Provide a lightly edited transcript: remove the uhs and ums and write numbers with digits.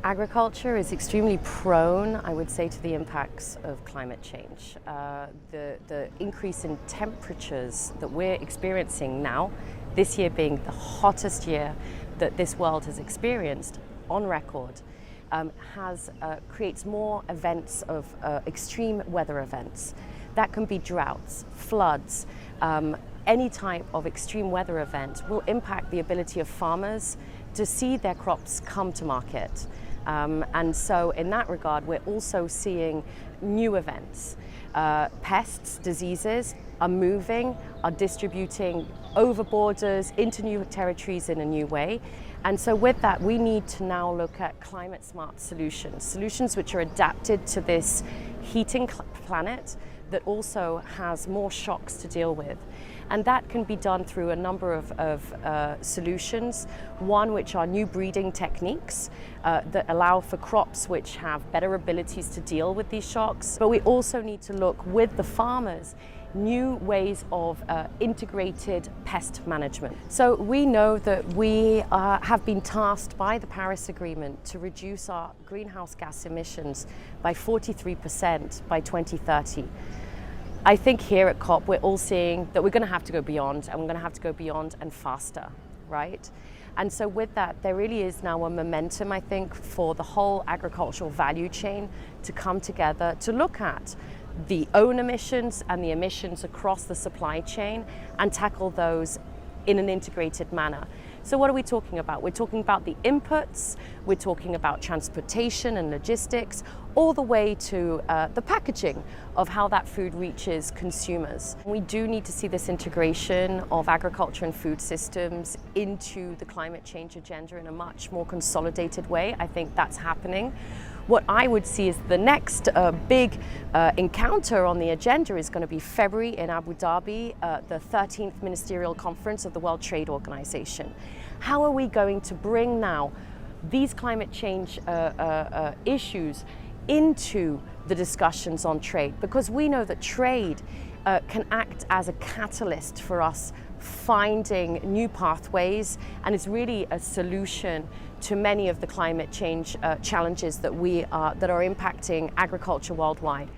Agriculture is extremely prone, I would say, to the impacts of climate change. The increase in temperatures that we're experiencing now, this year being the hottest year that this world has experienced on record, creates more events of extreme weather events. That can be droughts, floods, any type of extreme weather event will impact the ability of farmers to see their crops come to market. And so in that regard, we're also seeing new events. Pests, diseases are moving, are distributing over borders into new territories in a new way. And so with that, we need to now look at climate smart solutions which are adapted to this heating planet that also has more shocks to deal with. And that can be done through a number of solutions. One, which are new breeding techniques that allow for crops which have better abilities to deal with these shocks. But we also need to look with the farmers new ways of integrated pest management. So we know that we have been tasked by the Paris Agreement to reduce our greenhouse gas emissions by 43% by 2030. I think here at COP we're all seeing that we're going to have to go beyond, and we're going to have to go beyond and faster, right? And so with that, there really is now a momentum, I think, for the whole agricultural value chain to come together to look at the own emissions and the emissions across the supply chain and tackle those in an integrated manner. So what are we talking about? We're talking about the inputs, we're talking about transportation and logistics, all the way to the packaging of how that food reaches consumers. We do need to see this integration of agriculture and food systems into the climate change agenda in a much more consolidated way. I think that's happening. What I would see is the next big encounter on the agenda is going to be February in Abu Dhabi, the 13th Ministerial Conference of the World Trade Organization. How are we going to bring now these climate change issues into the discussions on trade? Because we know that trade can act as a catalyst for us finding new pathways, and it's really a solution to many of the climate change challenges that are impacting agriculture worldwide.